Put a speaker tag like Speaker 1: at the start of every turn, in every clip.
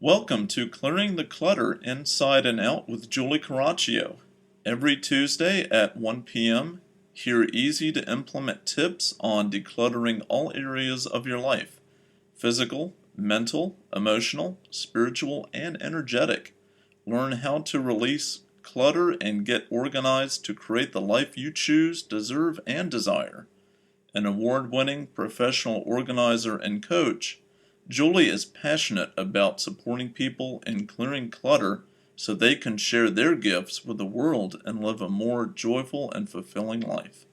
Speaker 1: Welcome to Clearing the Clutter Inside and Out with Julie Caraccio. Every Tuesday at 1 p.m., hear easy to implement tips on decluttering all areas of your life: physical, mental, emotional, spiritual, and energetic. Learn how to release clutter and get organized to create the life you choose, deserve, and desire. An award-winning professional organizer and coach, Julie is passionate about supporting people in clearing clutter so they can share their gifts with the world and live a more joyful and fulfilling life.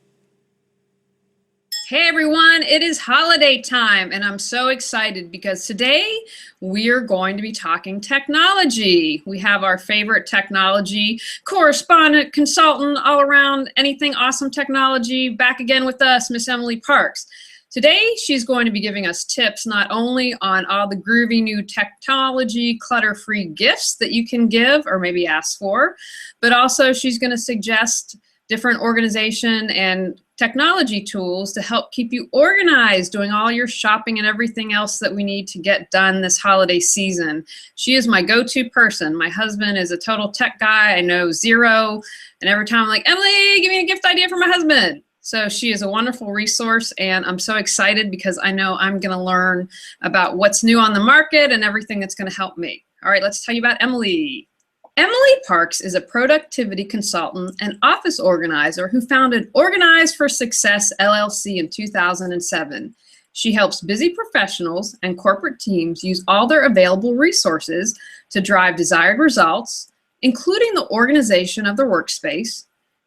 Speaker 2: Hey everyone, it is holiday time and I'm so excited because today we're going to be talking technology. We have our favorite technology correspondent, consultant, all around anything awesome technology back again with us, Miss Emily Parks. Today she's going to be giving us tips not only on all the groovy new technology clutter-free gifts that you can give or maybe ask for, but also she's going to suggest different organization and technology tools to help keep you organized, doing all your shopping and everything else that we need to get done this holiday season. She is my go-to person. My husband is a total tech guy. I know zero. And every time I'm like, Emily, give me a gift idea for my husband. So she is a wonderful resource, and I'm so excited because I know I'm going to learn about what's new on the market and everything that's going to help me. All right, let's tell you about Emily. Emily Parks is a productivity consultant and office organizer who founded Organize for Success LLC in 2007. She helps busy professionals and corporate teams use all their available resources to drive desired results, including the organization of their workspace,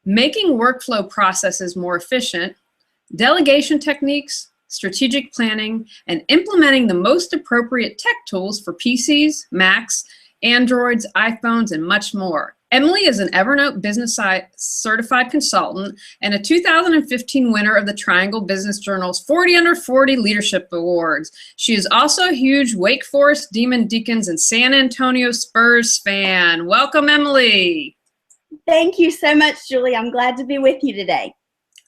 Speaker 2: making workflow processes more efficient, delegation techniques, strategic planning, and implementing the most appropriate tech tools for PCs, Macs, Androids, iPhones, and much more. Emily is an Evernote Business Certified Consultant and a 2015 winner of the Triangle Business Journal's 40 Under 40 Leadership Awards. She is also a huge Wake Forest, Demon Deacons, and San Antonio Spurs fan. Welcome, Emily.
Speaker 3: Thank you so much, Julie. I'm glad to be with you today.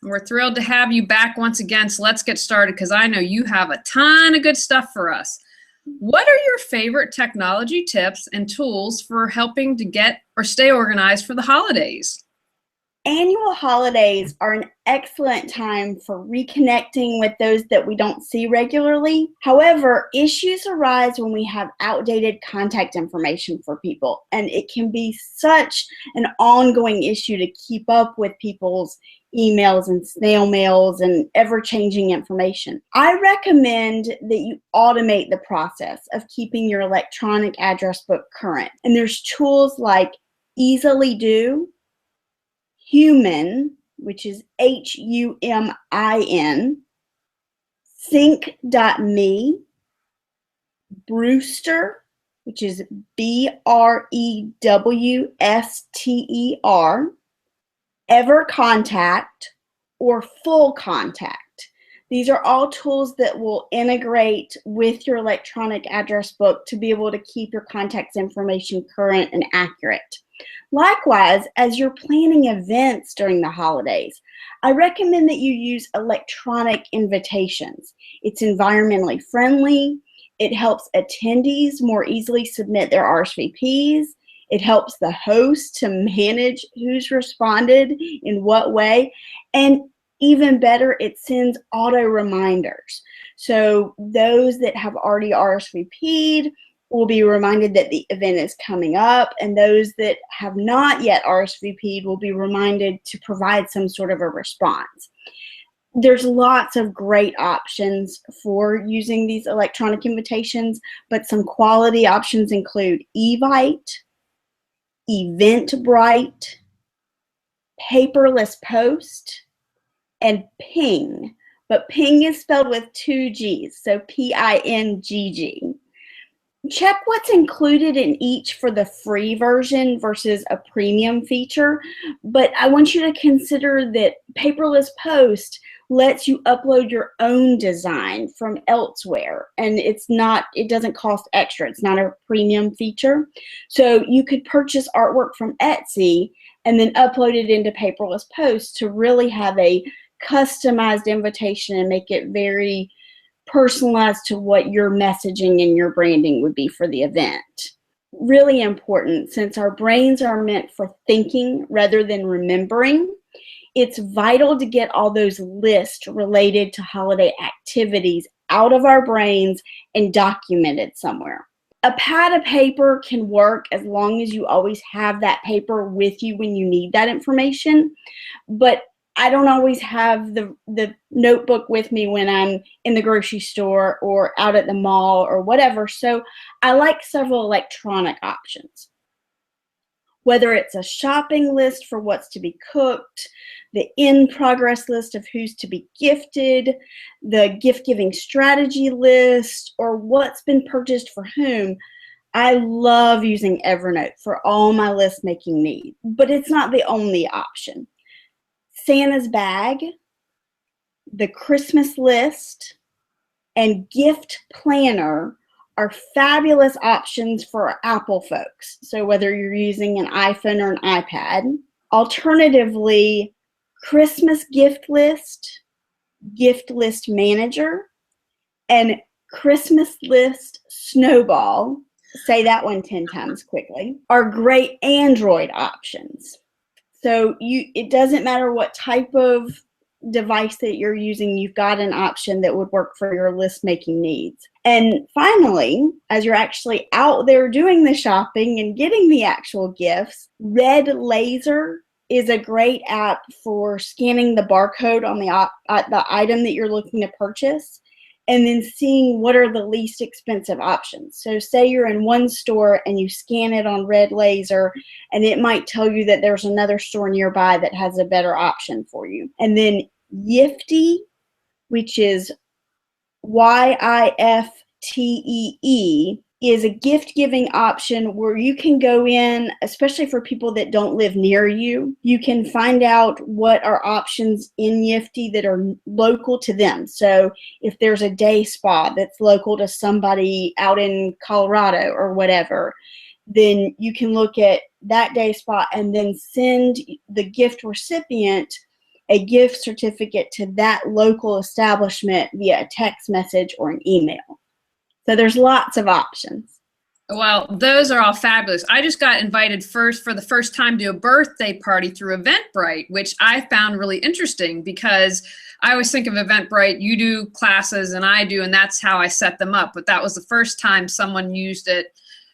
Speaker 2: We're thrilled to have you back once again, so let's get started because I know you have a ton of good stuff for us. What are your favorite technology tips and tools for helping to get or stay organized for the holidays?
Speaker 3: Annual holidays are an excellent time for reconnecting with those that we don't see regularly. However, issues arise when we have outdated contact information for people, and it can be such an ongoing issue to keep up with people's emails and snail mails and ever-changing information. I recommend that you automate the process of keeping your electronic address book current. And there's tools like Easily Do, Human, which is Humin, Sync.me, Brewster, which is Brewster, EverContact, or Full Contact. These are all tools that will integrate with your electronic address book to be able to keep your contacts information current and accurate. Likewise, as you're planning events during the holidays, I recommend that you use electronic invitations. It's environmentally friendly. It helps attendees more easily submit their RSVPs. It helps the host to manage who's responded in what way. And even better, it sends auto reminders. So those that have already RSVP'd will be reminded that the event is coming up, and those that have not yet RSVP'd will be reminded to provide some sort of a response. There's lots of great options for using these electronic invitations, but some quality options include Evite, Eventbrite, Paperless Post, and Ping. But Ping is spelled with two G's, so Pingg. Check what's included in each for the free version versus a premium feature, but I want you to consider that Paperless Post lets you upload your own design from elsewhere, and it doesn't cost extra. It's not a premium feature. So you could purchase artwork from Etsy and then upload it into Paperless Post to really have a customized invitation and make it very personalized to what your messaging and your branding would be for the event. Really important, since our brains are meant for thinking rather than remembering. It's vital to get all those lists related to holiday activities out of our brains and documented somewhere. A pad of paper can work as long as you always have that paper with you when you need that information, but I don't always have the notebook with me when I'm in the grocery store or out at the mall or whatever, so I like several electronic options. Whether it's a shopping list for what's to be cooked, the in-progress list of who's to be gifted, the gift-giving strategy list, or what's been purchased for whom, I love using Evernote for all my list-making needs, but it's not the only option. Santa's bag, the Christmas list, and gift planner are fabulous options for Apple folks. So whether you're using an iPhone or an iPad. Alternatively, Christmas gift list manager, and Christmas list snowball, say that one 10 times quickly, are great Android options. So it doesn't matter what type of device that you're using, you've got an option that would work for your list making needs. And finally, as you're actually out there doing the shopping and getting the actual gifts, Red Laser is a great app for scanning the barcode on the item that you're looking to purchase and then seeing what are the least expensive options. So say you're in one store and you scan it on Red Laser, and it might tell you that there's another store nearby that has a better option for you. And then Yifty, which is Yiftee, is a gift-giving option where you can go in, especially for people that don't live near you. You can find out what are options in Yifty that are local to them. So if there's a day spa that's local to somebody out in Colorado or whatever, then you can look at that day spa and then send the gift recipient a gift certificate to that local establishment via a text message or an email. So there's lots of options.
Speaker 2: Well, those are all fabulous. I just got invited for the first time to a birthday party through Eventbrite, which I found really interesting because I always think of Eventbrite, you do classes and I do, and that's how I set them up. But that was the first time someone used it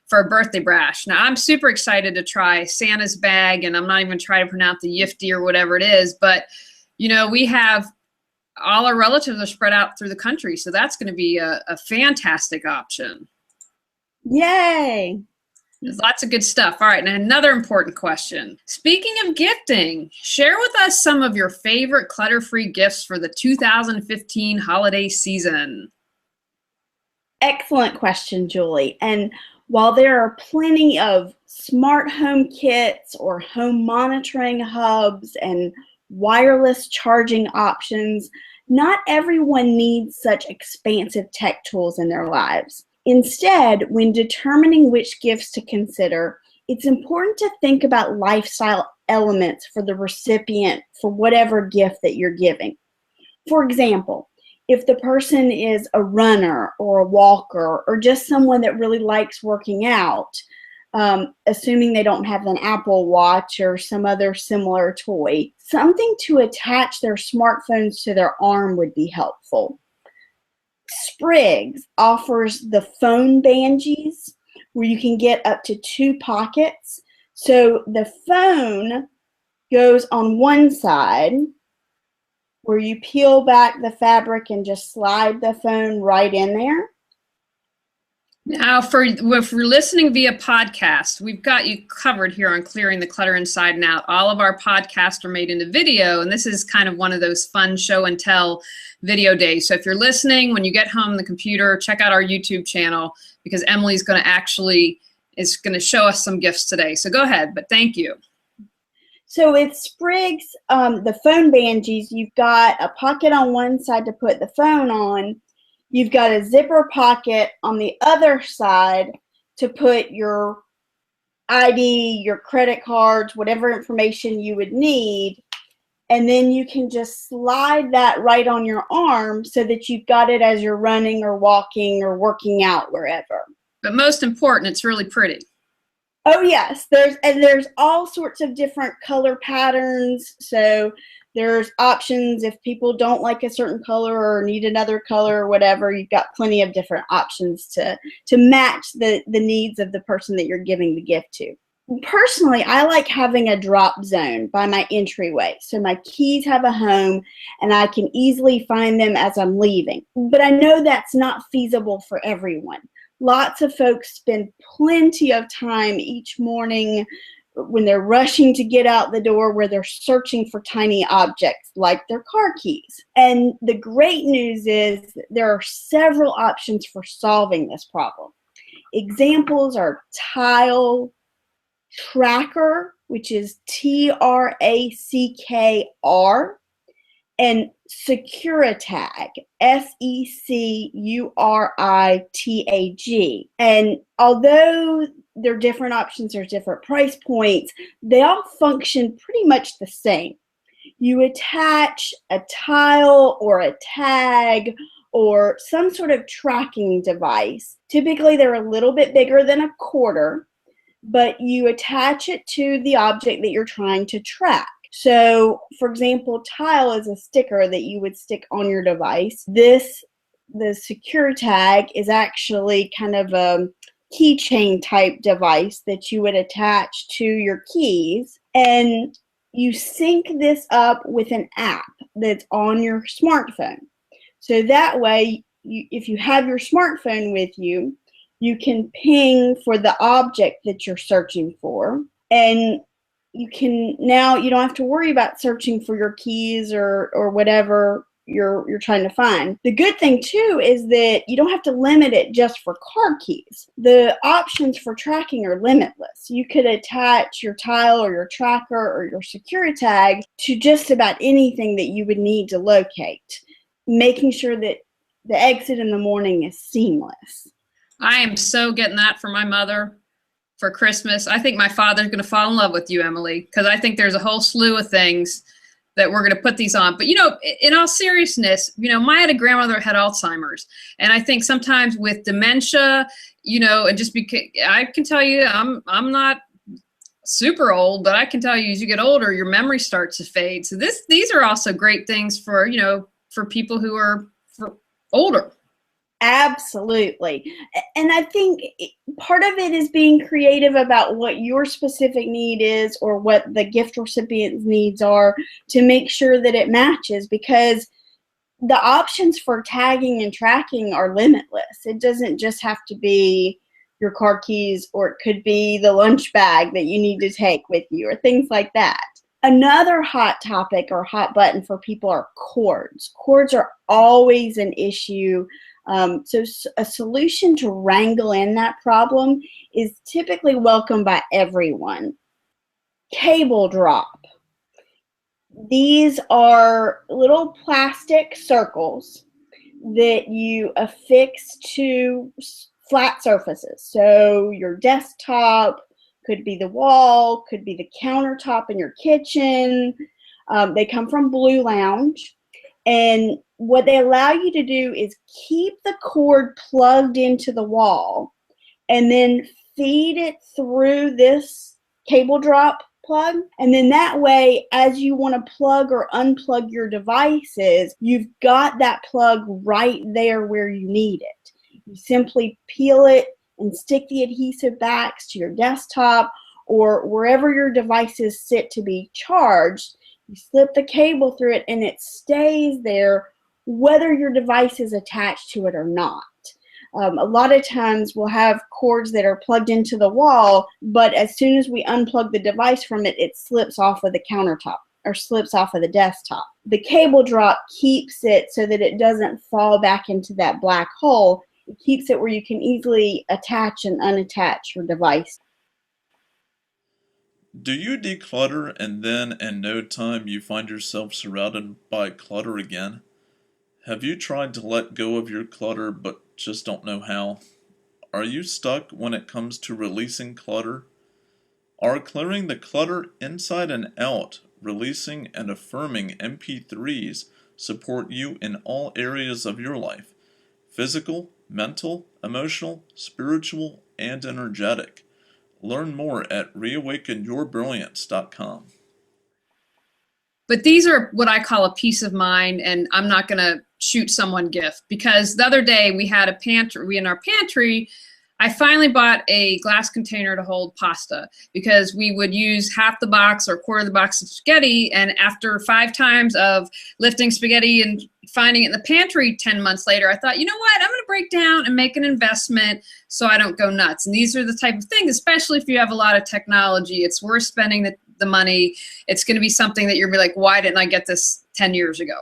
Speaker 2: for a birthday bash. Now, I'm super excited to try Santa's bag, and I'm not even trying to pronounce the Yifty or whatever it is. But, you know, we have all our relatives are spread out through the country, so that's going to be a fantastic option.
Speaker 3: Yay!
Speaker 2: There's lots of good stuff. All right, and another important question. Speaking of gifting, share with us some of your favorite clutter-free gifts for the 2015 holiday season.
Speaker 3: Excellent question, Julie. And while there are plenty of smart home kits or home monitoring hubs and wireless charging options, not everyone needs such expansive tech tools in their lives. Instead, when determining which gifts to consider, it's important to think about lifestyle elements for the recipient for whatever gift that you're giving. For example, if the person is a runner or a walker or just someone that really likes working out, assuming they don't have an Apple Watch or some other similar toy, something to attach their smartphones to their arm would be helpful. Sprigs offers the phone bangies where you can get up to 2 pockets. So the phone goes on one side where you peel back the fabric and just slide the phone right in there.
Speaker 2: Now, if you're listening via podcast, we've got you covered here on Clearing the Clutter Inside and Out. All of our podcasts are made into video, and this is kind of one of those fun show and tell video days. So if you're listening, when you get home on the computer, check out our YouTube channel because Emily's going to show us some gifts today. So go ahead, but thank you.
Speaker 3: So with Sprigs, the phone bangies, you've got a pocket on one side to put the phone on. You've got a zipper pocket on the other side to put your ID, your credit cards, whatever information you would need. And then you can just slide that right on your arm so that you've got it as you're running or walking or working out wherever.
Speaker 2: But most important, it's really pretty.
Speaker 3: Oh yes, there's all sorts of different color patterns. So there's options if people don't like a certain color or need another color or whatever. You've got plenty of different options to match the needs of the person that you're giving the gift to. Personally, I like having a drop zone by my entryway. So my keys have a home and I can easily find them as I'm leaving. But I know that's not feasible for everyone. Lots of folks spend plenty of time each morning when they're rushing to get out the door where they're searching for tiny objects like their car keys. And the great news is there are several options for solving this problem. Examples are Tile, Tracker, which is Trackr, and Securitag, Securitag. And although there are different options, there's different price points, they all function pretty much the same. You attach a tile or a tag or some sort of tracking device. Typically, they're a little bit bigger than a quarter, but you attach it to the object that you're trying to track. So, for example, Tile is a sticker that you would stick on your device. The secure tag is actually kind of a keychain type device that you would attach to your keys, and you sync this up with an app that's on your smartphone. So that way, if you have your smartphone with you, you can ping for the object that you're searching for, and you don't have to worry about searching for your keys or whatever you're trying to find. The good thing too is that you don't have to limit it just for car keys. The options for tracking are limitless. You could attach your Tile or your Tracker or your security tag to just about anything that you would need to locate, making sure that the exit in the morning is seamless.
Speaker 2: I am so getting that for my mother for Christmas. I think my father's going to fall in love with you, Emily, because I think there's a whole slew of things that we're going to put these on. But, in all seriousness, my grandmother had Alzheimer's. And I think sometimes with dementia, and just because I can tell you, I'm not super old, but I can tell you as you get older, your memory starts to fade. So these are also great things for, for people who are older.
Speaker 3: Absolutely. And I think part of it is being creative about what your specific need is or what the gift recipient's needs are to make sure that it matches, because the options for tagging and tracking are limitless. It doesn't just have to be your car keys, or it could be the lunch bag that you need to take with you or things like that. Another hot topic or hot button for people are cords. Cords are always an issue. So a solution to wrangle in that problem is typically welcomed by everyone. Cable drop. These are little plastic circles that you affix to flat surfaces. So your desktop, could be the wall, could be the countertop in your kitchen. They come from Blue Lounge. And what they allow you to do is keep the cord plugged into the wall and then feed it through this cable drop plug. And then that way, as you want to plug or unplug your devices, you've got that plug right there where you need it. You simply peel it and stick the adhesive backs to your desktop or wherever your devices sit to be charged. You slip the cable through it and it stays there whether your device is attached to it or not. A lot of times we'll have cords that are plugged into the wall, but as soon as we unplug the device from it, it slips off of the countertop or slips off of the desktop. The cable drop keeps it so that it doesn't fall back into that black hole. It keeps it where you can easily attach and unattach your device.
Speaker 1: Do you declutter and then in no time you find yourself surrounded by clutter again? Have you tried to let go of your clutter but just don't know how? Are you stuck when it comes to releasing clutter? Are clearing the clutter inside and out releasing, and affirming MP3s support you in all areas of your life: physical, mental, emotional, spiritual, and energetic. Learn more at reawakenyourbrilliance.com.
Speaker 2: But these are what I call a peace of mind, and I'm not going to shoot someone gift, because the other day we had a pantry, in our pantry, I finally bought a glass container to hold pasta, because we would use half the box or quarter of the box of spaghetti, and after 5 times of lifting spaghetti and finding it in the pantry 10 months later, I thought, you know what, I'm going to break down and make an investment so I don't go nuts. And these are the type of things, especially if you have a lot of technology, it's worth spending the money. It's going to be something that you're going to be like, why didn't I get this 10 years ago?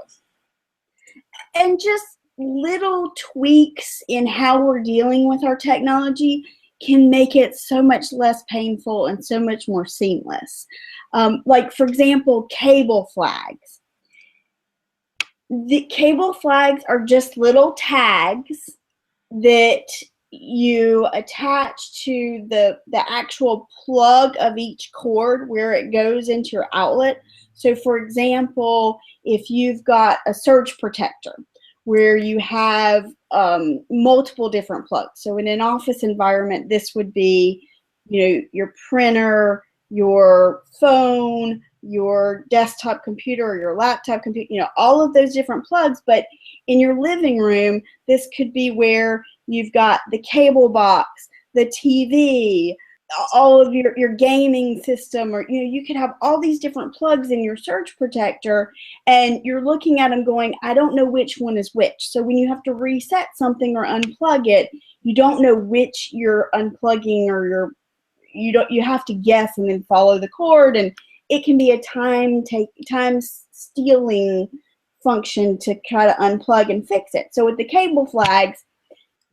Speaker 3: And just little tweaks in how we're dealing with our technology can make it so much less painful and so much more seamless. Like, for example, cable flags. The cable flags are just little tags that you attach to the actual plug of each cord where it goes into your outlet. So, for example, if you've got a surge protector where you have multiple different plugs. So in an office environment, this would be, your printer, your phone, your desktop computer, or your laptop computer, all of those different plugs. But in your living room, this could be where you've got the cable box, the TV, all of your gaming system, or you could have all these different plugs in your surge protector, and you're looking at them going, I don't know which one is which. So when you have to reset something or unplug it, you don't know which you're unplugging, or you have to guess and then follow the cord, and it can be a time stealing function to try to unplug and fix it. So with the cable flags,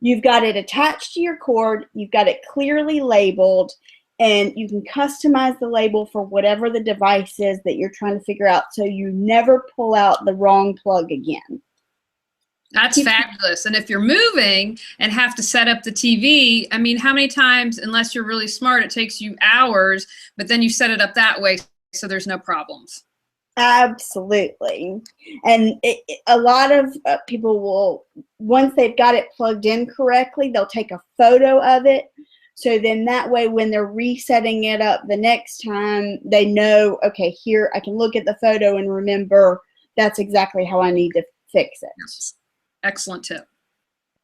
Speaker 3: you've got it attached to your cord, you've got it clearly labeled, and you can customize the label for whatever the device is that you're trying to figure out, so you never pull out the wrong plug again.
Speaker 2: That's fabulous. And if you're moving and have to set up the TV, I mean, how many times, unless you're really smart, it takes you hours, but then you set it up that way so there's no problems.
Speaker 3: Absolutely. And a lot of people will, once they've got it plugged in correctly, they'll take a photo of it. So then that way, when they're resetting it up the next time, they know, okay, here I can look at the photo and remember that's exactly how I need to fix it.
Speaker 2: Excellent tip.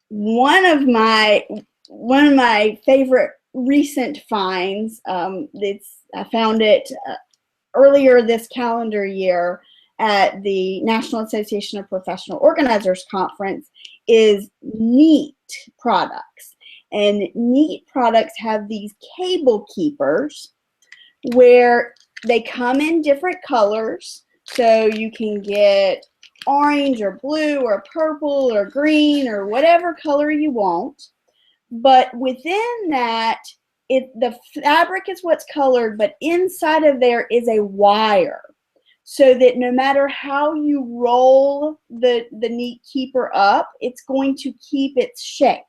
Speaker 3: One of my favorite recent finds, I found it earlier this calendar year at the National Association of Professional Organizers Conference, is Neat products. And Neat products have these cable keepers where they come in different colors. So you can get orange or blue or purple or green or whatever color you want. But within that, the fabric is what's colored, but inside of there is a wire, so that no matter how you roll the Neat keeper up, it's going to keep its shape.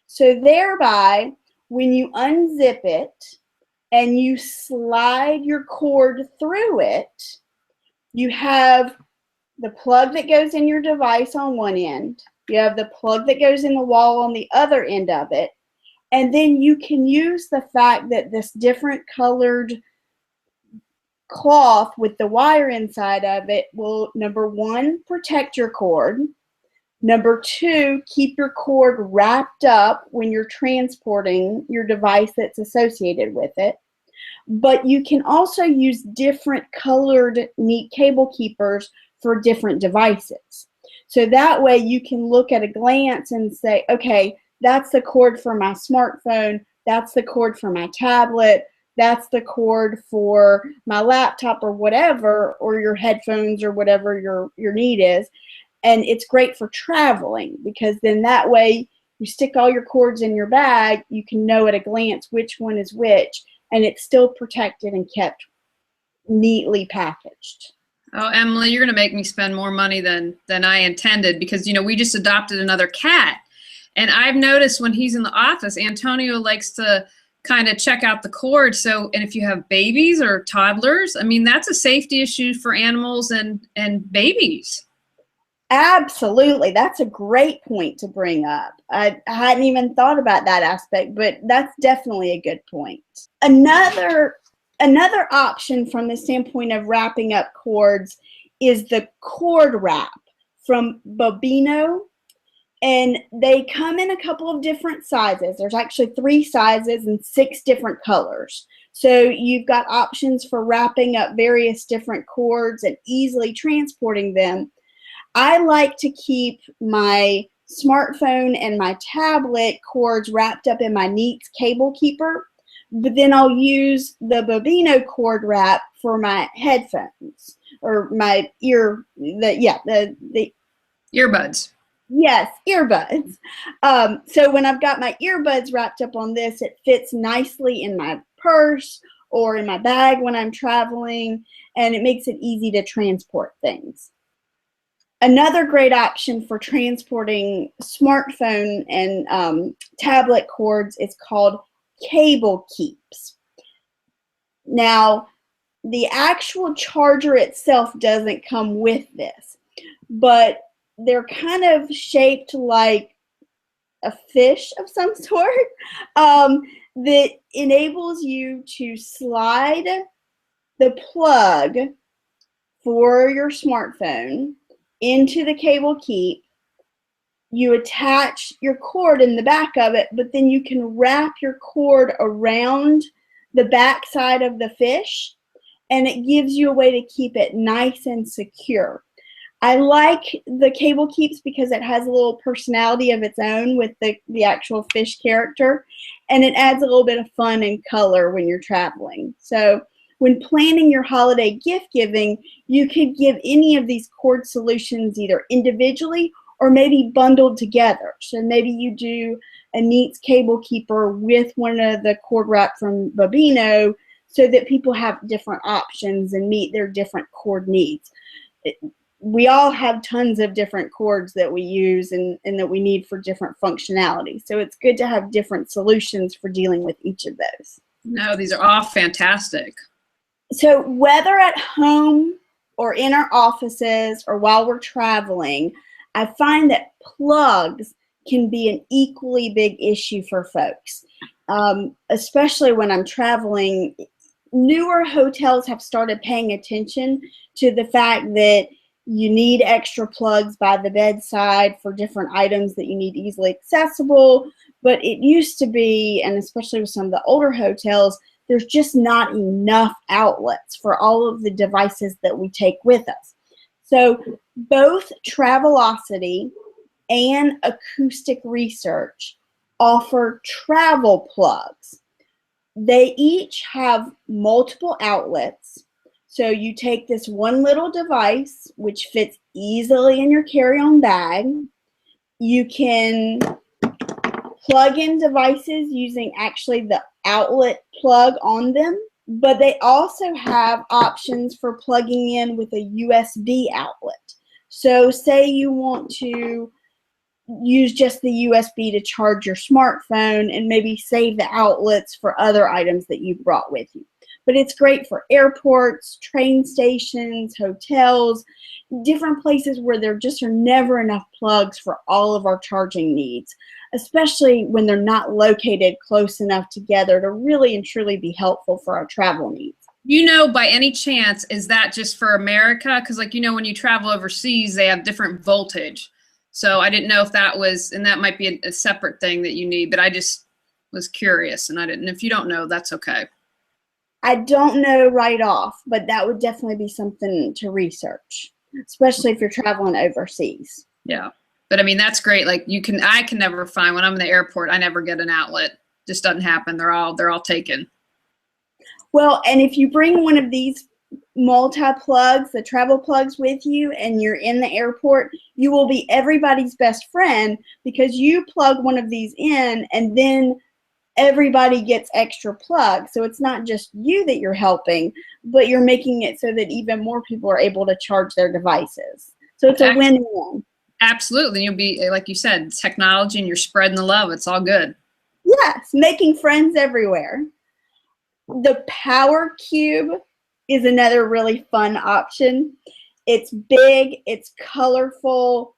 Speaker 3: So thereby, when you unzip it and you slide your cord through it, you have the plug that goes in your device on one end, you have the plug that goes in the wall on the other end of it, and then you can use the fact that this different colored cloth with the wire inside of it will, number one, protect your cord. Number two, keep your cord wrapped up when you're transporting your device that's associated with it. But you can also use different colored Neat cable keepers for different devices. So that way you can look at a glance and say, okay, that's the cord for my smartphone, that's the cord for my tablet, that's the cord for my laptop or whatever, or your headphones or whatever your need is. And it's great for traveling, because then that way you stick all your cords in your bag, you can know at a glance which one is which, and it's still protected and kept neatly packaged.
Speaker 2: Oh, Emily, you're going to make me spend more money than I intended, because, we just adopted another cat. And I've noticed when he's in the office, Antonio likes to kind of check out the cord. So, and if you have babies or toddlers, I mean, that's a safety issue for animals and babies.
Speaker 3: Absolutely. That's a great point to bring up. I hadn't even thought about that aspect, but that's definitely a good point. Another option from the standpoint of wrapping up cords is the cord wrap from Bobino. And they come in a couple of different sizes. There's actually 3 sizes and 6 different colors. So you've got options for wrapping up various different cords and easily transporting them. I like to keep my smartphone and my tablet cords wrapped up in my Neats cable keeper, but then I'll use the Bobino cord wrap for my headphones or my the
Speaker 2: Earbuds.
Speaker 3: Yes, earbuds. So when I've got my earbuds wrapped up on this, it fits nicely in my purse or in my bag when I'm traveling, and it makes it easy to transport things. Another great option for transporting smartphone and tablet cords is called cable keeps. Now, the actual charger itself doesn't come with this, but they're kind of shaped like a fish of some sort that enables you to slide the plug for your smartphone into the cable keep. You attach your cord in the back of it, but then you can wrap your cord around the back side of the fish, and it gives you a way to keep it nice and secure. I like the cable keeps because it has a little personality of its own with the actual fish character, and it adds a little bit of fun and color when you're traveling. So when planning your holiday gift giving, you could give any of these cord solutions either individually or maybe bundled together. So maybe you do a Neats cable keeper with one of the cord wrap from Bobino so that people have different options and meet their different cord needs. We all have tons of different cords that we use and that we need for different functionality. So it's good to have different solutions for dealing with each of those.
Speaker 2: No, these are all fantastic.
Speaker 3: So whether at home or in our offices or while we're traveling, I find that plugs can be an equally big issue for folks, especially when I'm traveling. Newer hotels have started paying attention to the fact that you need extra plugs by the bedside for different items that you need easily accessible. But it used to be, and especially with some of the older hotels, there's just not enough outlets for all of the devices that we take with us. So both Travelocity and Acoustic Research offer travel plugs. They each have multiple outlets. So you take this one little device, which fits easily in your carry-on bag. You can plug in devices using actually the outlet plug on them, but they also have options for plugging in with a USB outlet. So say you want to use just the USB to charge your smartphone and maybe save the outlets for other items that you brought with you. But it's great for airports, train stations, hotels, different places where there just are never enough plugs for all of our charging needs, especially when they're not located close enough together to really and truly be helpful for our travel needs.
Speaker 2: You know, by any chance, is that just for America? Because, like, you know, when you travel overseas, they have different voltage. So I didn't know if that was, and that might be a separate thing that you need, but I just was curious, and I didn't. If you don't know, that's okay.
Speaker 3: I don't know right off, but that would definitely be something to research, especially if you're traveling overseas.
Speaker 2: Yeah. But I mean, that's great. Like I can never find, when I'm in the airport, I never get an outlet. Just doesn't happen. They're all taken.
Speaker 3: Well, and if you bring one of these multi-plugs, the travel plugs with you, and you're in the airport, you will be everybody's best friend because you plug one of these in and then everybody gets extra plugs. So it's not just you that you're helping, but you're making it so that even more people are able to charge their devices. So it's a win-win.
Speaker 2: Absolutely. You'll be, like you said, technology, and you're spreading the love. It's all good.
Speaker 3: Yes, making friends everywhere. The Power Cube is another really fun option. It's big, it's colorful.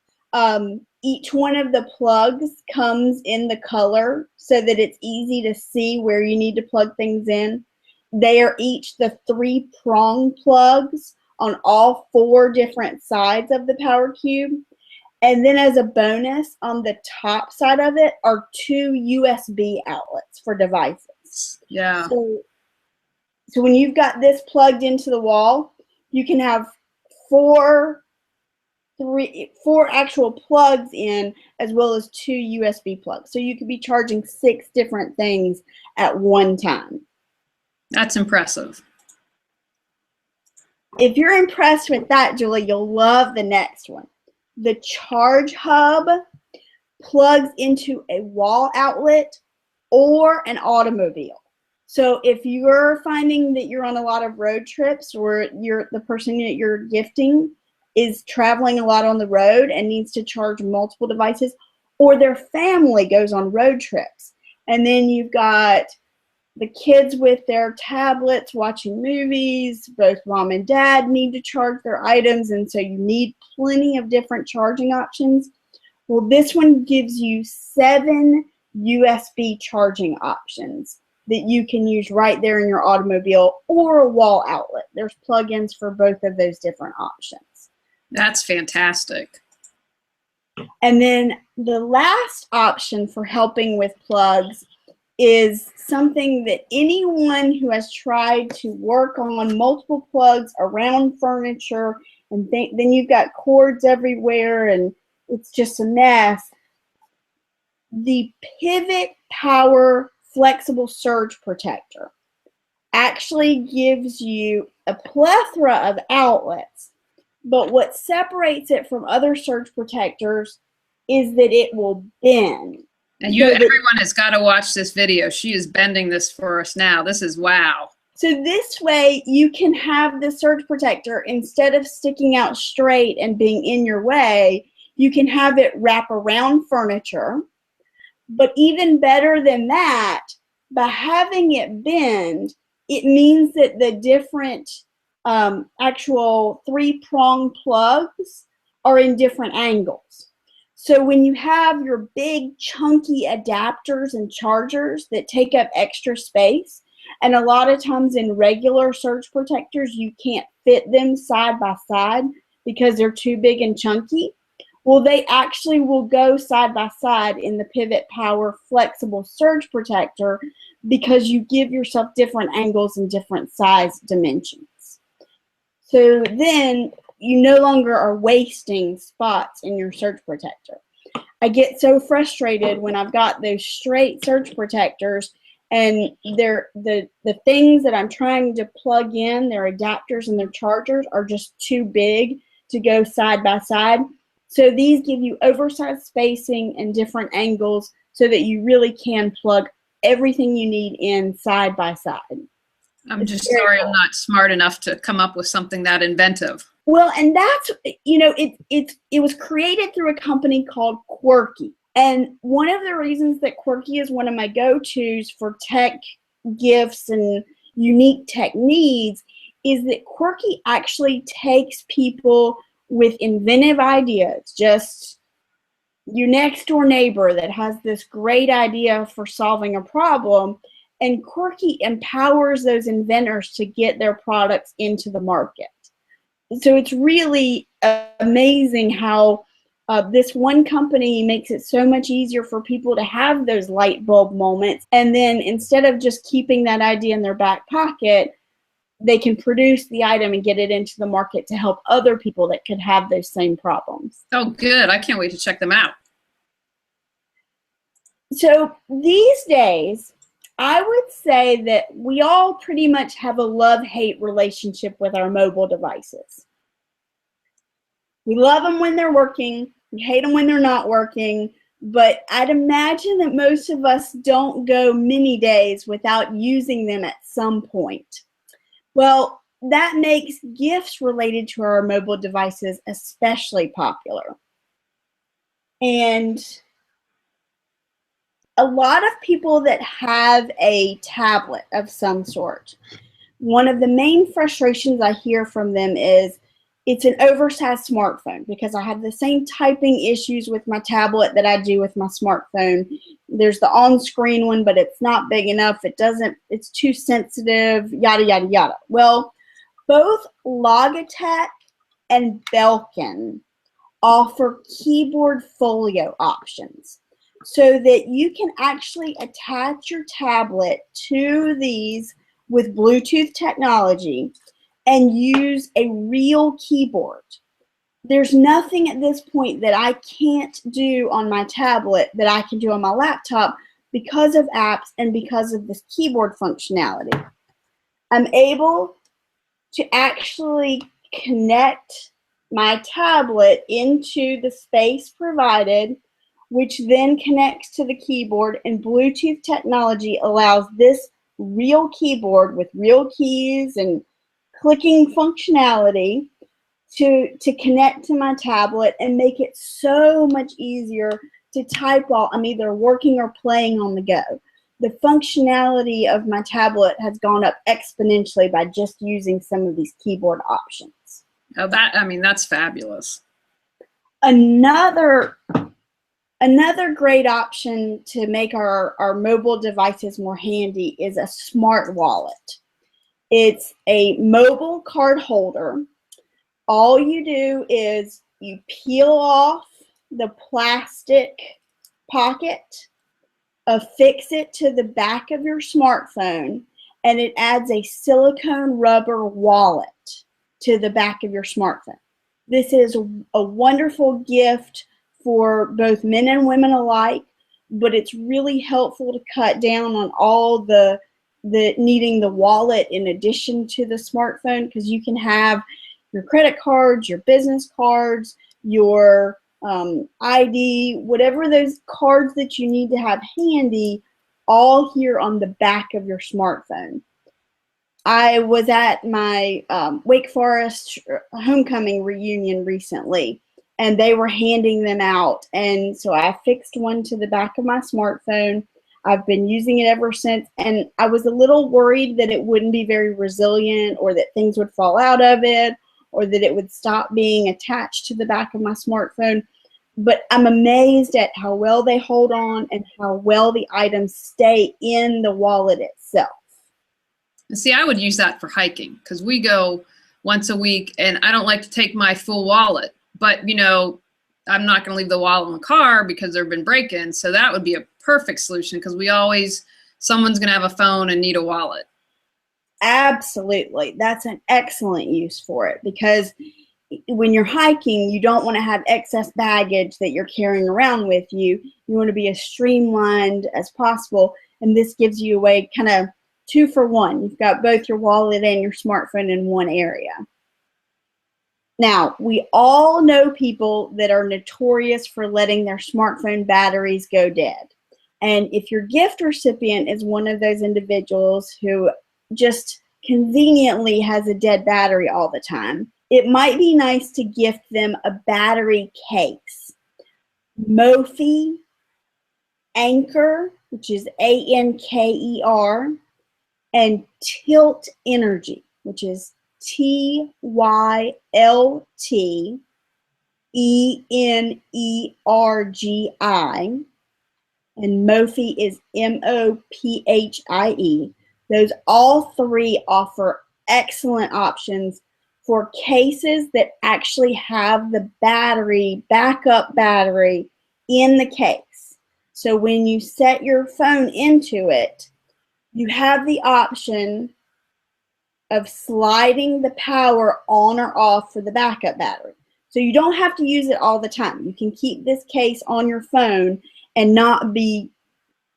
Speaker 3: Each one of the plugs comes in the color so that it's easy to see where you need to plug things in. They are each the 3-prong plugs on all 4 different sides of the Power Cube. And then as a bonus, on the top side of it are 2 USB outlets for devices.
Speaker 2: Yeah.
Speaker 3: So when you've got this plugged into the wall, you can have 4 actual plugs in, as well as 2 USB plugs. So you could be charging 6 different things at one time.
Speaker 2: That's impressive.
Speaker 3: If you're impressed with that, Julie, you'll love the next one. The Charge Hub plugs into a wall outlet or an automobile. So if you're finding that you're on a lot of road trips, or the person that you're gifting is traveling a lot on the road and needs to charge multiple devices, or their family goes on road trips, and then you've got the kids with their tablets watching movies, both mom and dad need to charge their items, and so you need plenty of different charging options. Well, this one gives you 7 USB charging options that you can use right there in your automobile or a wall outlet. There's plugins for both of those different options.
Speaker 2: That's fantastic.
Speaker 3: And then the last option for helping with plugs is something that anyone who has tried to work on multiple plugs around furniture, and then you've got cords everywhere and it's just a mess. The Pivot Power Flexible Surge Protector actually gives you a plethora of outlets, but what separates it from other surge protectors is that it will bend.
Speaker 2: And everyone has got to watch this video. She is bending this for us now. This is wow.
Speaker 3: So this way you can have the surge protector, instead of sticking out straight and being in your way, you can have it wrap around furniture. But even better than that, by having it bend, it means that the different actual 3-prong plugs are in different angles. So when you have your big chunky adapters and chargers that take up extra space, and a lot of times in regular surge protectors you can't fit them side by side because they're too big and chunky, well, they actually will go side by side in the Pivot Power Flexible Surge Protector because you give yourself different angles and different size dimensions. So then you no longer are wasting spots in your surge protector. I get so frustrated when I've got those straight surge protectors and the things that I'm trying to plug in, their adapters and their chargers, are just too big to go side by side. So these give you oversized spacing and different angles so that you really can plug everything you need in side by side.
Speaker 2: I'm just sorry I'm not smart enough to come up with something that inventive.
Speaker 3: Well, and that's, it was created through a company called Quirky. And one of the reasons that Quirky is one of my go-tos for tech gifts and unique tech needs is that Quirky actually takes people with inventive ideas, just your next door neighbor that has this great idea for solving a problem, and Quirky empowers those inventors to get their products into the market. So it's really amazing how this one company makes it so much easier for people to have those light bulb moments, and then instead of just keeping that idea in their back pocket, they can produce the item and get it into the market to help other people that could have those same problems.
Speaker 2: Oh, good. I can't wait to check them out.
Speaker 3: So these days, I would say that we all pretty much have a love-hate relationship with our mobile devices. We love them when they're working, we hate them when they're not working, but I'd imagine that most of us don't go many days without using them at some point. Well, that makes gifts related to our mobile devices especially popular. And A lot of people that have a tablet of some sort, one of the main frustrations I hear from them is it's an oversized smartphone, because I have the same typing issues with my tablet that I do with my smartphone. There's the on-screen one, but it's not big enough. It's too sensitive, yada, yada, yada. Well, both Logitech and Belkin offer keyboard folio options, so that you can actually attach your tablet to these with Bluetooth technology and use a real keyboard. There's nothing at this point that I can't do on my tablet that I can do on my laptop because of apps and because of this keyboard functionality. I'm able to actually connect my tablet into the space provided, which then connects to the keyboard, and Bluetooth technology allows this real keyboard with real keys and clicking functionality to connect to my tablet and make it so much easier to type while I'm either working or playing on the go. The functionality of my tablet has gone up exponentially by just using some of these keyboard options.
Speaker 2: Oh, that's fabulous.
Speaker 3: Another great option to make our mobile devices more handy is a smart wallet. It's a mobile card holder. All you do is you peel off the plastic pocket, affix it to the back of your smartphone, and it adds a silicone rubber wallet to the back of your smartphone. This is a wonderful gift for both men and women alike, but it's really helpful to cut down on all the needing the wallet in addition to the smartphone, because you can have your credit cards, your business cards, your ID, whatever those cards that you need to have handy, all here on the back of your smartphone. I was at my Wake Forest homecoming reunion recently, and they were handing them out. And so I fixed one to the back of my smartphone. I've been using it ever since, and I was a little worried that it wouldn't be very resilient, or that things would fall out of it, or that it would stop being attached to the back of my smartphone. But I'm amazed at how well they hold on and how well the items stay in the wallet itself.
Speaker 2: See, I would use that for hiking, because we go once a week, and I don't like to take my full wallet. But, you know, I'm not going to leave the wallet in the car because there have been break-ins. So that would be a perfect solution, because someone's going to have a phone and need a wallet.
Speaker 3: Absolutely. That's an excellent use for it, because when you're hiking, you don't want to have excess baggage that you're carrying around with you. You want to be as streamlined as possible. And this gives you a way, kind of 2 for 1. You've got both your wallet and your smartphone in one area. Now, we all know people that are notorious for letting their smartphone batteries go dead. And if your gift recipient is one of those individuals who just conveniently has a dead battery all the time, it might be nice to gift them a battery case. Mophie, Anchor, which is Anker, and Tilt Energy, which is TYLTENERGI, and Mophie is MOPHIE. Those all 3 offer excellent options for cases that actually have the backup battery in the case. So when you set your phone into it, you have the option of sliding the power on or off for the backup battery. So you don't have to use it all the time. You can keep this case on your phone and not be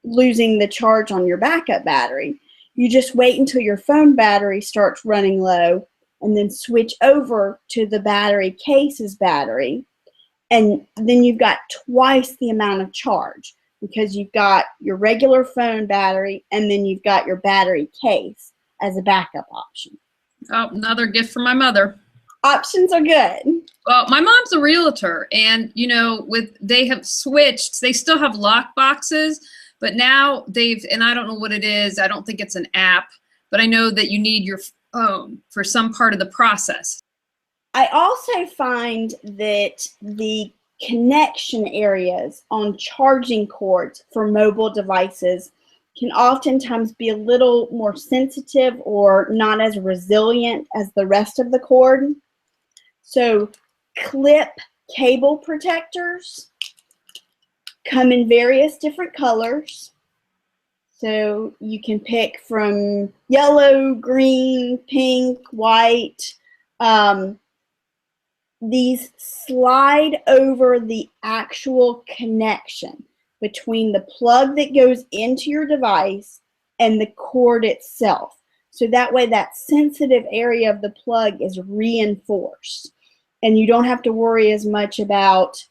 Speaker 3: losing the charge on your backup battery. You just wait until your phone battery starts running low, and then switch over to the battery case's battery, and then you've got twice the amount of charge, because you've got your regular phone battery and then you've got your battery case as a backup option.
Speaker 2: Oh, another gift from my mother.
Speaker 3: Options are good.
Speaker 2: Well, my mom's a realtor, and they have switched. They still have lock boxes, But now and I don't know what it is. I don't think it's an app, but I know that you need your phone for some part of the process.
Speaker 3: I also find that the connection areas on charging cords for mobile devices can oftentimes be a little more sensitive or not as resilient as the rest of the cord. So clip cable protectors come in various different colors. So you can pick from yellow, green, pink, white. These slide over the actual connection between the plug that goes into your device and the cord itself. So that way that sensitive area of the plug is reinforced and you don't have to worry as much about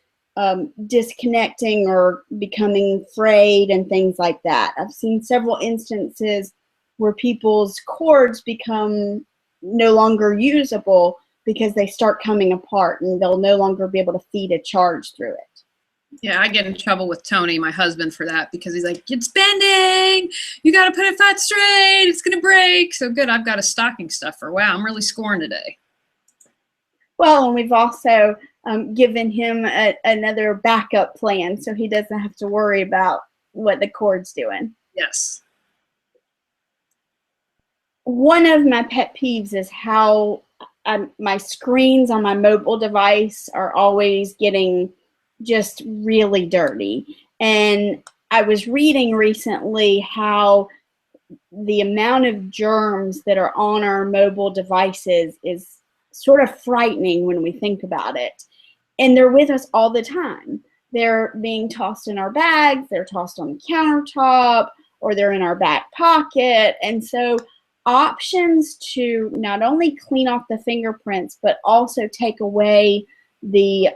Speaker 3: disconnecting or becoming frayed and things like that. I've seen several instances where people's cords become no longer usable because they start coming apart and they'll no longer be able to feed a charge through it.
Speaker 2: Yeah, I get in trouble with Tony, my husband, for that because he's like, it's bending. You got to put it flat straight. It's going to break. So good. I've got a stocking stuffer. Wow, I'm really scoring today.
Speaker 3: Well, and we've also given him another backup plan so he doesn't have to worry about what the cord's doing.
Speaker 2: Yes.
Speaker 3: One of my pet peeves is how my screens on my mobile device are always getting just really dirty. And I was reading recently how the amount of germs that are on our mobile devices is sort of frightening when we think about it. And they're with us all the time. They're being tossed in our bags, they're tossed on the countertop, or they're in our back pocket. And so options to not only clean off the fingerprints, but also take away the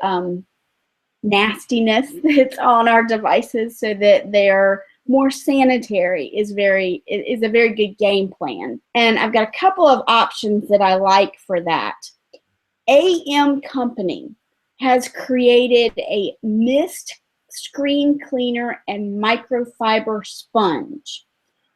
Speaker 3: nastiness that's on our devices so that they're more sanitary is a very good game plan. And I've got a couple of options that I like for that. AM Company has created a mist screen cleaner and microfiber sponge.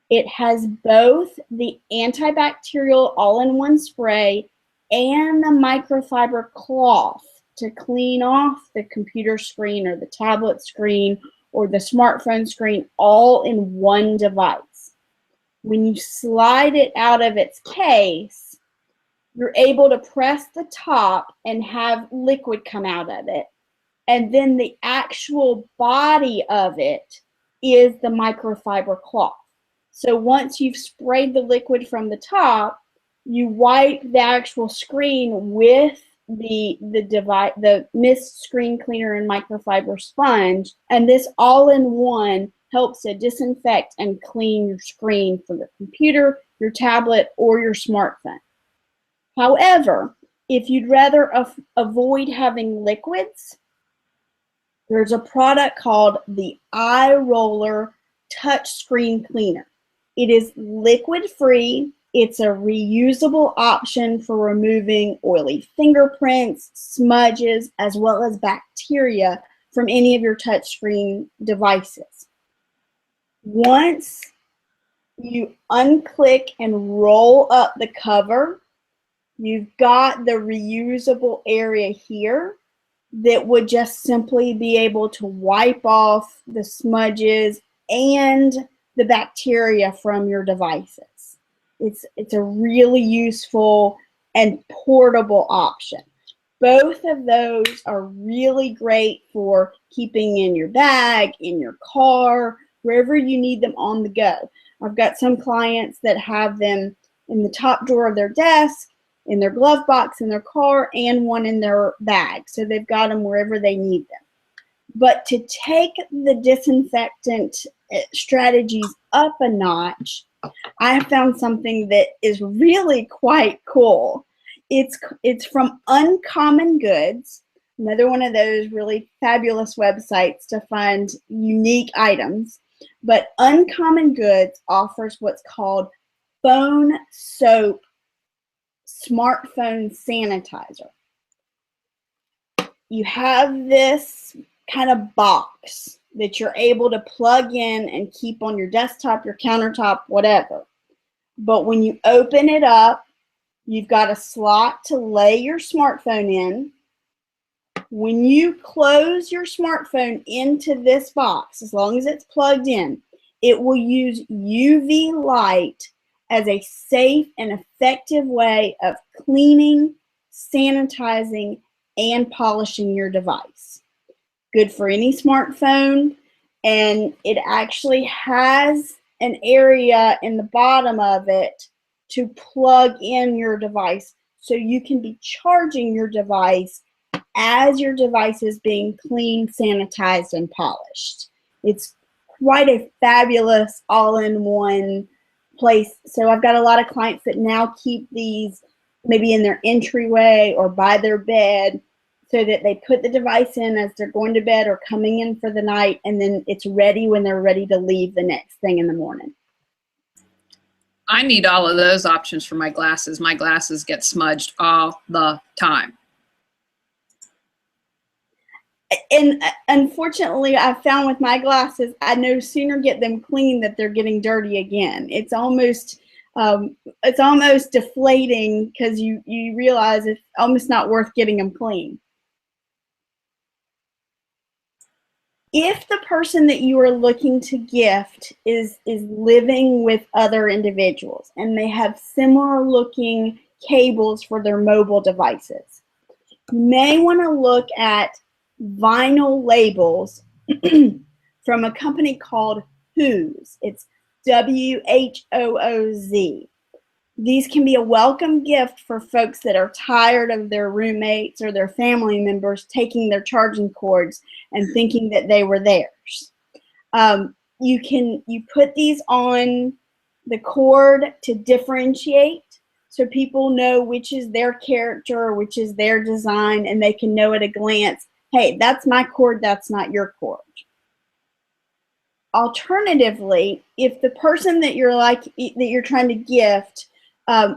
Speaker 3: It has both the antibacterial all-in-one spray and the microfiber cloth to clean off the computer screen or the tablet screen or the smartphone screen all in one device. When you slide it out of its case, you're able to press the top and have liquid come out of it. And then the actual body of it is the microfiber cloth. So once you've sprayed the liquid from the top, you wipe the actual screen with the mist screen cleaner and microfiber sponge, and this all-in-one helps to disinfect and clean your screen for the computer, your tablet, or your smartphone. However, if you'd rather avoid having liquids, there's a product called the iRoller Touch Screen Cleaner. It is liquid-free. It's a reusable option for removing oily fingerprints, smudges, as well as bacteria from any of your touchscreen devices. Once you unclick and roll up the cover, you've got the reusable area here that would just simply be able to wipe off the smudges and the bacteria from your devices. It's a really useful and portable option. Both of those are really great for keeping in your bag, in your car, wherever you need them on the go. I've got some clients that have them in the top drawer of their desk, in their glove box, in their car, and one in their bag. So they've got them wherever they need them. But to take the disinfectant strategies up a notch, I have found something that is really quite cool. It's from Uncommon Goods, another one of those really fabulous websites to find unique items. But Uncommon Goods offers what's called Phone Soap Smartphone Sanitizer. You have this kind of box that you're able to plug in and keep on your desktop, your countertop, whatever. But when you open it up, you've got a slot to lay your smartphone in. When you close your smartphone into this box, as long as it's plugged in, it will use UV light as a safe and effective way of cleaning, sanitizing, and polishing your device. Good for any smartphone, and it actually has an area in the bottom of it to plug in your device so you can be charging your device as your device is being cleaned, sanitized, and polished. It's quite a fabulous all-in-one place. So I've got a lot of clients that now keep these maybe in their entryway or by their bed so that they put the device in as they're going to bed or coming in for the night, and then it's ready when they're ready to leave the next thing in the morning.
Speaker 2: I need all of those options for my glasses. My glasses get smudged all the time.
Speaker 3: And unfortunately, I've found with my glasses, I no sooner get them clean that they're getting dirty again. It's almost deflating because you realize it's almost not worth getting them clean. If the person that you are looking to gift is living with other individuals and they have similar looking cables for their mobile devices, you may want to look at vinyl labels from a company called Whooz. It's WHOOZ. These can be a welcome gift for folks that are tired of their roommates or their family members taking their charging cords and thinking that they were theirs. You put these on the cord to differentiate so people know which is their character, which is their design, and they can know at a glance, hey, that's my cord, that's not your cord. Alternatively, if the person that you're trying to gift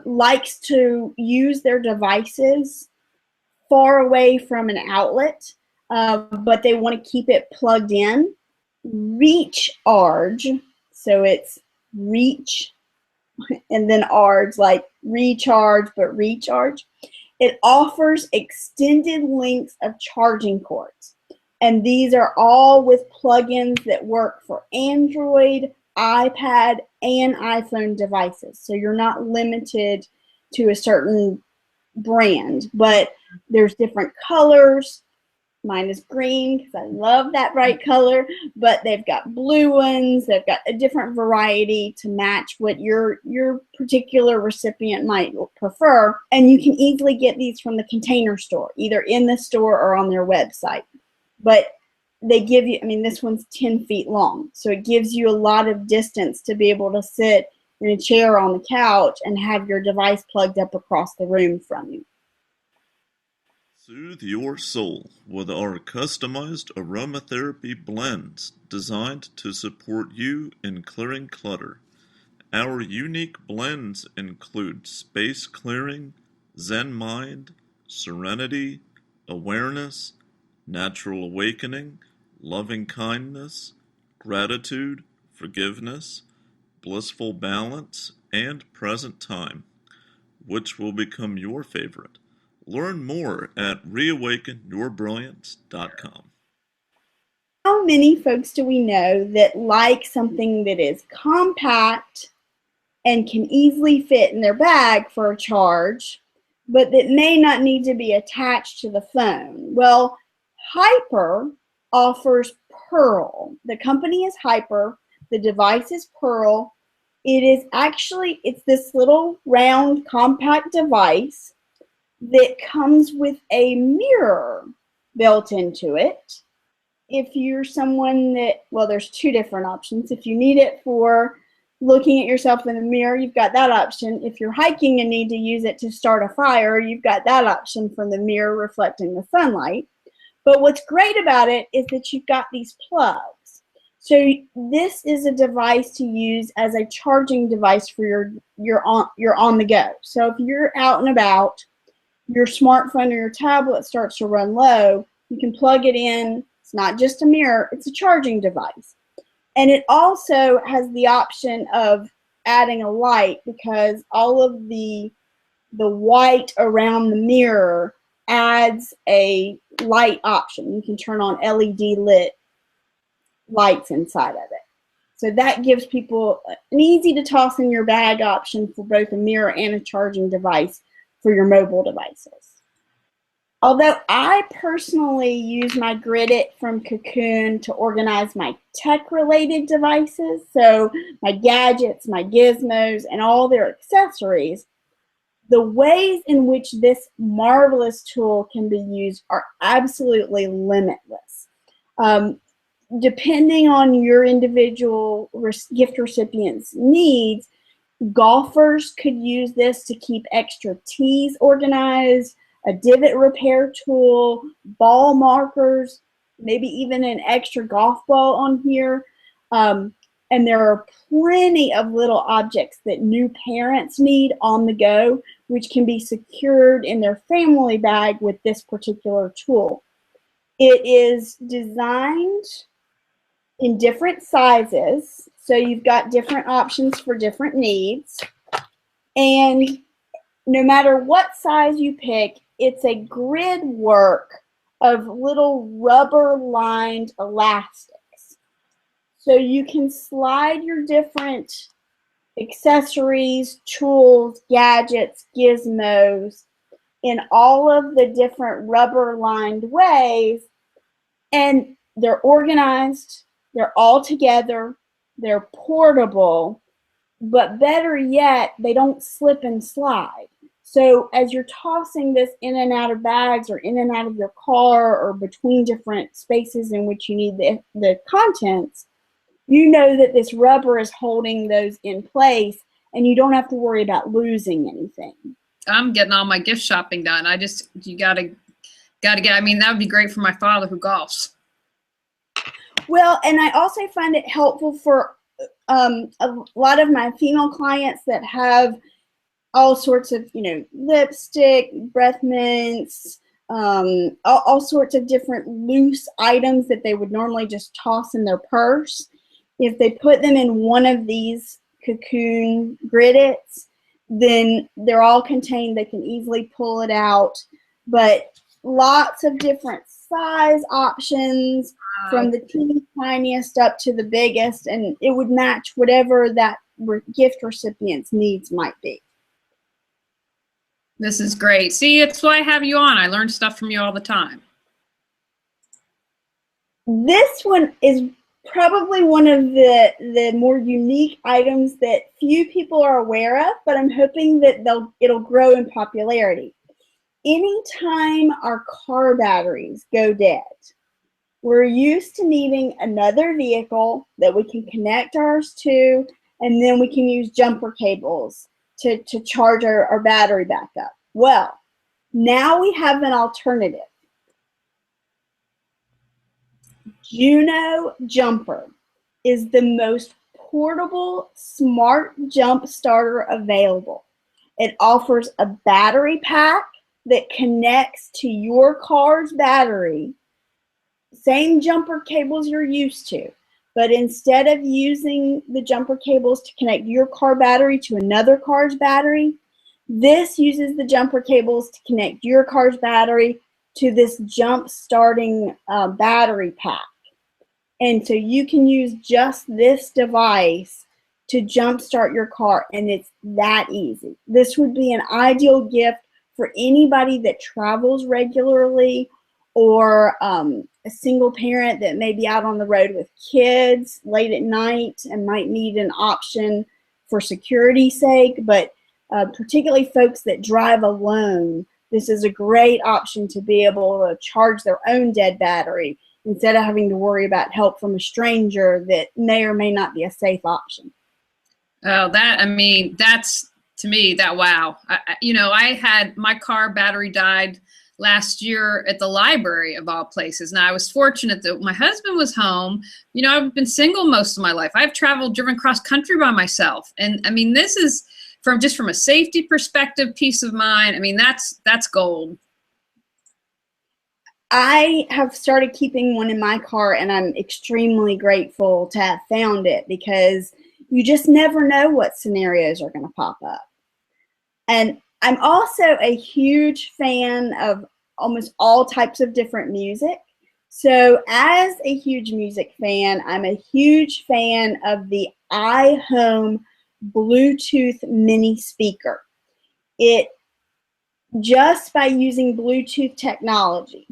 Speaker 3: likes to use their devices far away from an outlet, but they want to keep it plugged in, recharge, so it's reach and then arge, like recharge but recharge. It offers extended lengths of charging cords. And these are all with plugins that work for Android, iPad, and iPhone devices. So you're not limited to a certain brand, but there's different colors. Mine is green because I love that bright color, but they've got blue ones. They've got a different variety to match what your particular recipient might prefer. And you can easily get these from the Container Store, either in the store or on their website. But they give you, this one's 10 feet long, so it gives you a lot of distance to be able to sit in a chair on the couch and have your device plugged up across the room from you.
Speaker 1: Soothe your soul with our customized aromatherapy blends designed to support you in clearing clutter. Our unique blends include space clearing, Zen mind, serenity, awareness, natural awakening, loving kindness, gratitude, forgiveness, blissful balance, and present time, which will become your favorite. Learn more at reawakenyourbrilliance.com.
Speaker 3: How many folks do we know that like something that is compact and can easily fit in their bag for a charge, but that may not need to be attached to the phone? Well, Hyper offers Pearl. The company is Hyper. The device is Pearl. It's this little round compact device that comes with a mirror built into it. If you're someone there's two different options. If you need it for looking at yourself in the mirror, you've got that option. If you're hiking and need to use it to start a fire, you've got that option from the mirror reflecting the sunlight. But what's great about it is that you've got these plugs. So this is a device to use as a charging device for your on the go. So if you're out and about, your smartphone or your tablet starts to run low, you can plug it in, It's not just a mirror, it's a charging device. And it also has the option of adding a light, because all of the white around the mirror adds a light option. You can turn on LED lit lights inside of it. So that gives people an easy to toss in your bag option for both a mirror and a charging device for your mobile devices. Although I personally use my Grid It from Cocoon to organize my tech-related devices, so my gadgets, my gizmos, and all their accessories, the ways in which this marvelous tool can be used are absolutely limitless. Depending on your individual gift recipient's needs, golfers could use this to keep extra tees organized, a divot repair tool, ball markers, maybe even an extra golf ball on here. And there are plenty of little objects that new parents need on the go, which can be secured in their family bag with this particular tool. It is designed in different sizes, so you've got different options for different needs. And no matter what size you pick, it's a grid work of little rubber-lined elastics. So you can slide your different accessories, tools, gadgets, gizmos in all of the different rubber-lined ways, and they're organized, they're all together, they're portable, but better yet, they don't slip and slide. So as you're tossing this in and out of bags or in and out of your car or between different spaces in which you need the contents, you know that this rubber is holding those in place, and you don't have to worry about losing anything.
Speaker 2: I'm getting all my gift shopping done. You gotta get, I mean, that would be great for my father who golfs.
Speaker 3: Well, and I also find it helpful for a lot of my female clients that have all sorts of, lipstick, breath mints, all sorts of different loose items that they would normally just toss in their purse. If they put them in one of these Cocoon Grid Its, then they're all contained. They can easily pull it out, but lots of different size options from the teeny tiniest up to the biggest, and it would match whatever that gift recipient's needs might be.
Speaker 2: This is great. See, it's why I have you on. I learn stuff from you all the time.
Speaker 3: This one is probably one of the more unique items that few people are aware of, but I'm hoping that it'll grow in popularity. Anytime our car batteries go dead, we're used to needing another vehicle that we can connect ours to, and then we can use jumper cables to charge our battery back up. Well, now we have an alternative. Juno Jumper is the most portable smart jump starter available. It offers a battery pack that connects to your car's battery, same jumper cables you're used to, but instead of using the jumper cables to connect your car battery to another car's battery, this uses the jumper cables to connect your car's battery to this jump starting battery pack. And so you can use just this device to jump start your car, and it's that easy. This would be an ideal gift for anybody that travels regularly, or a single parent that may be out on the road with kids late at night and might need an option for security's sake, but particularly folks that drive alone, this is a great option to be able to charge their own dead battery instead of having to worry about help from a stranger that may or may not be a safe option.
Speaker 2: Oh, that's, to me, that wow. I had my car battery died last year at the library of all places. Now, I was fortunate that my husband was home. I've been single most of my life. I've driven cross country by myself. And this is from a safety perspective, peace of mind. That's gold.
Speaker 3: I have started keeping one in my car, and I'm extremely grateful to have found it because you just never know what scenarios are going to pop up. And I'm also a huge fan of almost all types of different music. So, as a huge music fan, I'm a huge fan of the iHome Bluetooth mini speaker. It just by using Bluetooth technology,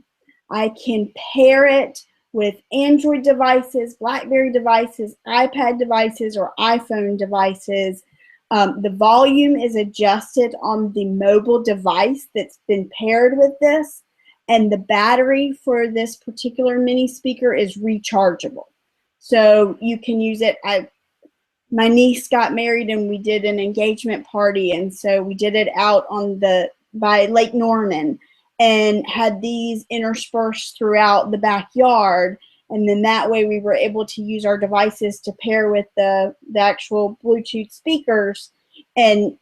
Speaker 3: I can pair it with Android devices, BlackBerry devices, iPad devices, or iPhone devices. The volume is adjusted on the mobile device that's been paired with this, and the battery for this particular mini speaker is rechargeable. So you can use it. My niece got married and we did an engagement party, and so we did it out on by Lake Norman and had these interspersed throughout the backyard, and then that way we were able to use our devices to pair with the actual Bluetooth speakers. And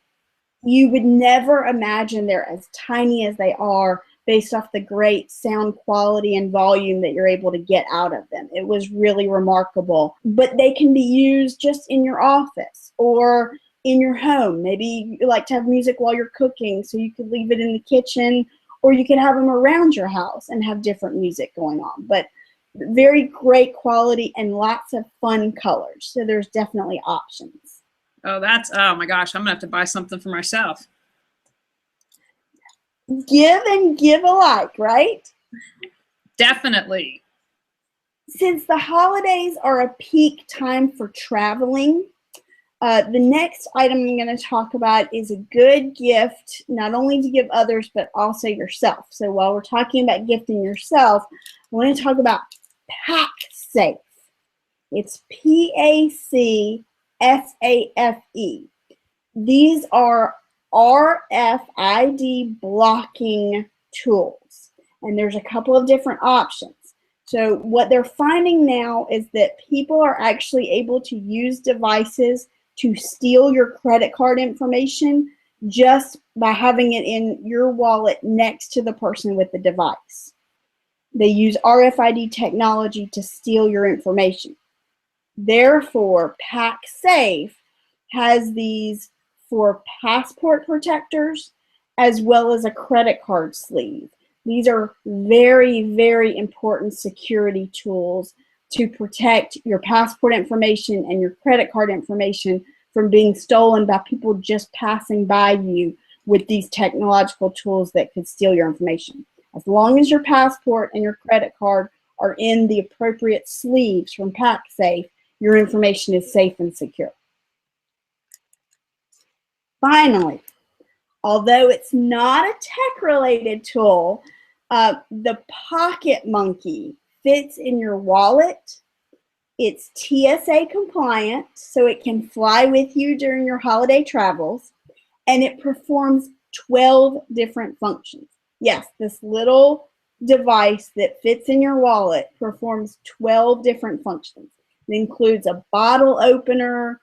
Speaker 3: you would never imagine they're as tiny as they are based off the great sound quality and volume that you're able to get out of them. It was really remarkable. But they can be used just in your office or in your home. Maybe you like to have music while you're cooking, so you could leave it in the kitchen, or you could have them around your house and have different music going on. But very great quality and lots of fun colors. So there's definitely options.
Speaker 2: Oh, oh my gosh, I'm gonna have to buy something for myself.
Speaker 3: Give and give alike, right?
Speaker 2: Definitely.
Speaker 3: Since the holidays are a peak time for traveling, the next item I'm going to talk about is a good gift, not only to give others, but also yourself. So while we're talking about gifting yourself, I want to talk about PacSafe. It's PACSAFE. These are RFID blocking tools, and there's a couple of different options. So what they're finding now is that people are actually able to use devices to steal your credit card information just by having it in your wallet next to the person with the device. They use RFID technology to steal your information. Therefore, PacSafe has these for passport protectors as well as a credit card sleeve. These are very, very important security tools to protect your passport information and your credit card information from being stolen by people just passing by you with these technological tools that could steal your information. As long as your passport and your credit card are in the appropriate sleeves from PacSafe, your information is safe and secure. Finally, although it's not a tech-related tool, the Pocket Monkey fits in your wallet. It's TSA compliant, so it can fly with you during your holiday travels, and it performs 12 different functions. Yes, this little device that fits in your wallet performs 12 different functions. It includes a bottle opener,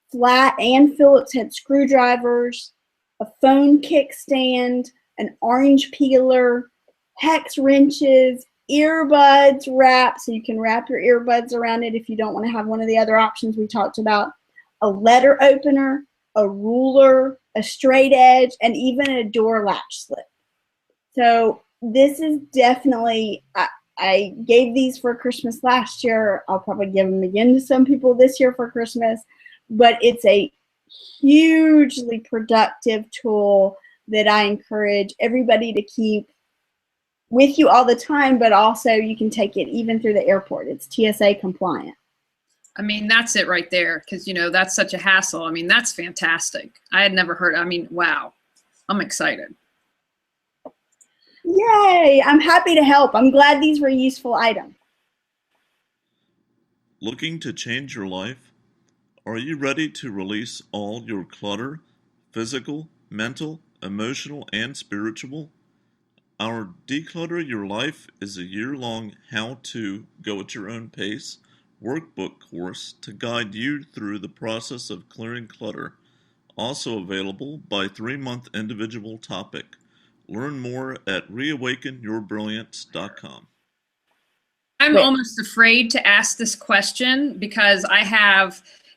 Speaker 3: flat and Phillips head screwdrivers, a phone kickstand, an orange peeler, hex wrenches, earbuds wrap, so you can wrap your earbuds around it if you don't want to have one of the other options we talked about, a letter opener, a ruler, a straight edge, and even a door latch slip. So this is definitely, I gave these for Christmas last year. I'll probably give them again to some people this year for Christmas, but it's a hugely productive tool that I encourage everybody to keep with you all the time, but also you can take it even through the airport. It's TSA compliant.
Speaker 2: I mean, that's it right there, because, you know, that's such a hassle. I mean, that's fantastic. I had never heard, I mean, wow. I'm excited.
Speaker 3: Yay! I'm happy to help. I'm glad these were useful items.
Speaker 1: Looking to change your life? Are you ready to release all your clutter, physical, mental, emotional, and spiritual? Our Declutter Your Life is a year-long how-to, go at your own pace workbook course to guide you through the process of clearing clutter, also available by 3-month individual topic. Learn more at reawakenyourbrilliance.com.
Speaker 2: I'm
Speaker 3: Wait.
Speaker 2: almost afraid to ask this question because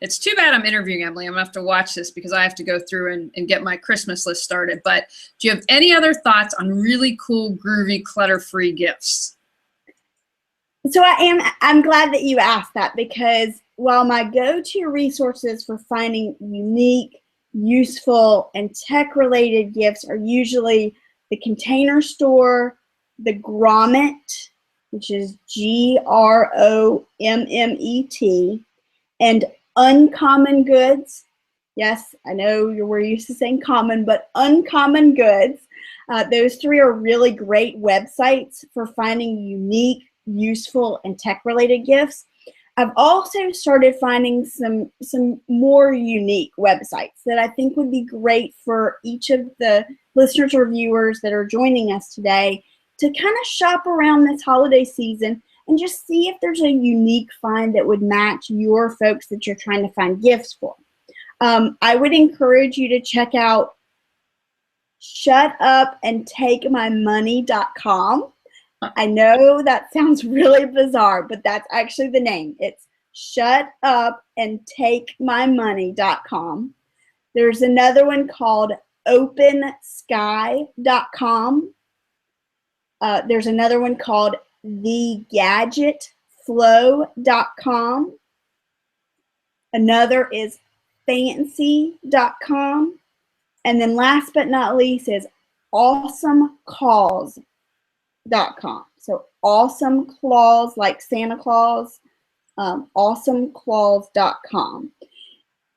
Speaker 2: it's too bad I'm interviewing Emily. I'm gonna have to watch this because I have to go through and get my Christmas list started. But do you have any other thoughts on really cool, groovy, clutter-free gifts?
Speaker 3: So I'm glad that you asked that, because while my go-to resources for finding unique, useful, and tech-related gifts are usually the Container Store, the Grommet, which is Grommet, and Uncommon Goods. Yes, I know we're used to saying common, but Uncommon Goods. Those three are really great websites for finding unique, useful, and tech-related gifts. I've also started finding some more unique websites that I think would be great for each of the listeners or viewers that are joining us today to kind of shop around this holiday season and just see if there's a unique find that would match your folks that you're trying to find gifts for. I would encourage you to check out shutupandtakemymoney.com. I know that sounds really bizarre, but that's actually the name. It's shutupandtakemymoney.com. There's another one called opensky.com. There's another one called thegadgetflow.com. Another is fancy.com. And then last but not least is awesomeclaws.com. So awesome claws, like Santa Claus, awesomeclaws.com.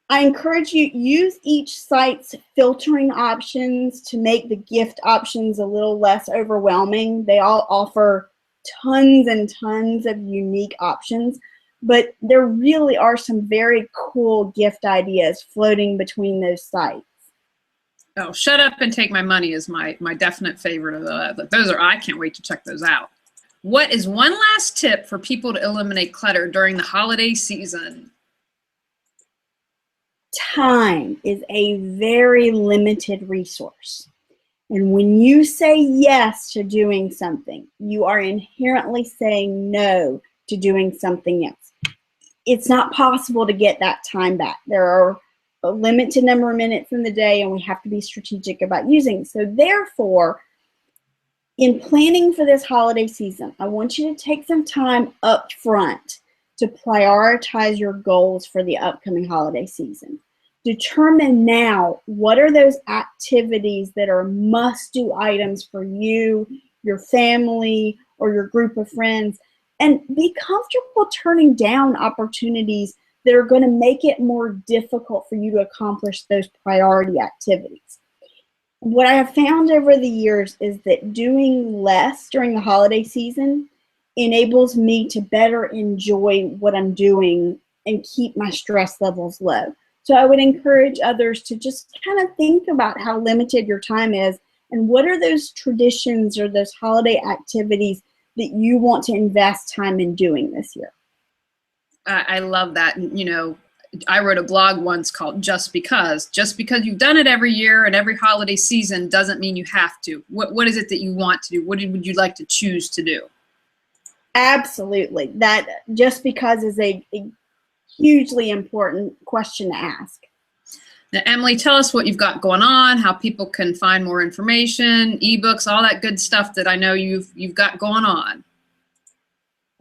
Speaker 3: I encourage you, use each site's filtering options to make the gift options a little less overwhelming. They all offer tons and tons of unique options, but there really are some very cool gift ideas floating between those sites.
Speaker 2: Oh, Shut Up and Take My Money is my definite favorite of those. I can't wait to check those out. What is one last tip for people to eliminate clutter during the holiday season?
Speaker 3: Time is a very limited resource. And when you say yes to doing something, you are inherently saying no to doing something else. It's not possible to get that time back. There are a limited number of minutes in the day, and we have to be strategic about using. So therefore, in planning for this holiday season, I want you to take some time up front to prioritize your goals for the upcoming holiday season. Determine now what are those activities that are must-do items for you, your family, or your group of friends, and be comfortable turning down opportunities that are going to make it more difficult for you to accomplish those priority activities. What I have found over the years is that doing less during the holiday season enables me to better enjoy what I'm doing and keep my stress levels low. So I would encourage others to just kind of think about how limited your time is and what are those traditions or those holiday activities that you want to invest time in doing this year.
Speaker 2: I love that. You know, I wrote a blog once called Just Because. Just because you've done it every year and every holiday season doesn't mean you have to. What is it that you want to do? What would you like to choose to do?
Speaker 3: Absolutely. That just because is a hugely important question to ask.
Speaker 2: Now, Emily, tell us what you've got going on, how people can find more information, ebooks, all that good stuff that I know you've got going on.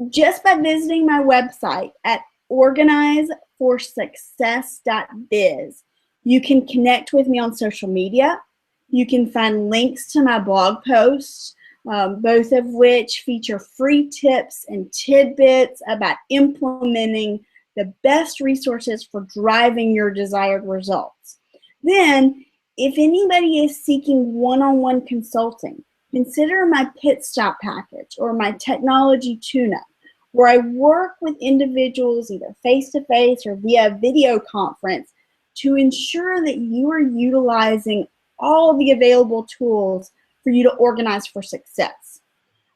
Speaker 3: Just by visiting my website at organizeforsuccess.biz, you can connect with me on social media. You can find links to my blog posts, both of which feature free tips and tidbits about implementing the best resources for driving your desired results. Then, if anybody is seeking one-on-one consulting, consider my Pit Stop package or my technology tune-up, where I work with individuals either face-to-face or via video conference to ensure that you are utilizing all the available tools for you to organize for success.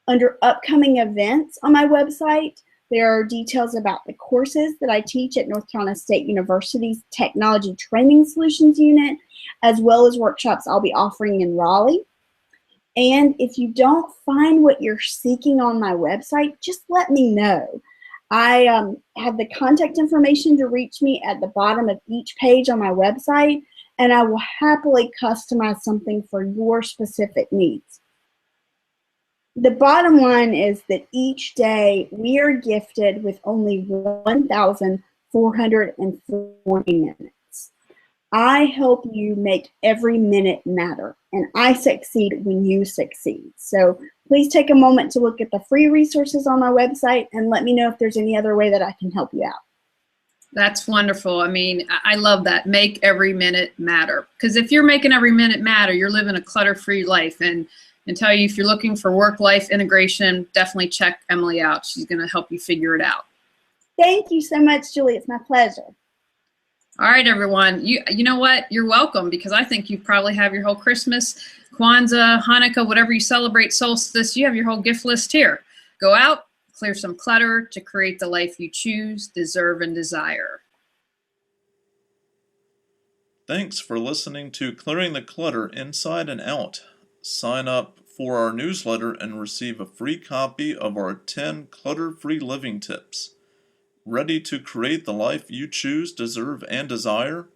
Speaker 3: Under upcoming events on my website, there are details about the courses that I teach at North Carolina State University's Technology Training Solutions Unit, as well as workshops I'll be offering in Raleigh. And if you don't find what you're seeking on my website, just let me know. I have the contact information to reach me at the bottom of each page on my website, and I will happily customize something for your specific needs. The bottom line is that each day we are gifted with only 1,440 minutes. I help you make every minute matter, and I succeed when you succeed. So please take a moment to look at the free resources on my website and let me know if there's any other way that I can help you out.
Speaker 2: That's wonderful. I mean, I love that. Make every minute matter. Because if you're making every minute matter, you're living a clutter-free life. And tell you, if you're looking for work-life integration, definitely check Emily out. She's going to help you figure it out.
Speaker 3: Thank you so much, Julie. It's my pleasure.
Speaker 2: All right, everyone. You know what? You're welcome, because I think you probably have your whole Christmas, Kwanzaa, Hanukkah, whatever you celebrate, solstice, you have your whole gift list here. Go out, clear some clutter to create the life you choose, deserve, and desire.
Speaker 1: Thanks for listening to Clearing the Clutter Inside and Out. Sign up for our newsletter and receive a free copy of our 10 clutter-free living tips. Ready to create the life you choose, deserve, and desire?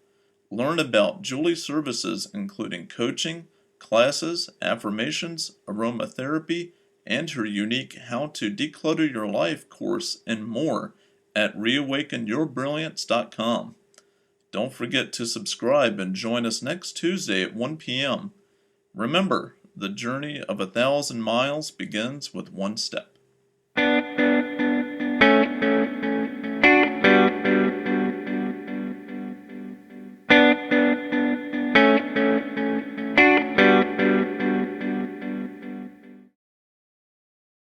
Speaker 1: Learn about Julie's services, including coaching, classes, affirmations, aromatherapy, and her unique How to Declutter Your Life course and more at reawakenyourbrilliance.com. Don't forget to subscribe and join us next Tuesday at 1 p.m. Remember, the journey of 1,000 miles begins with one step.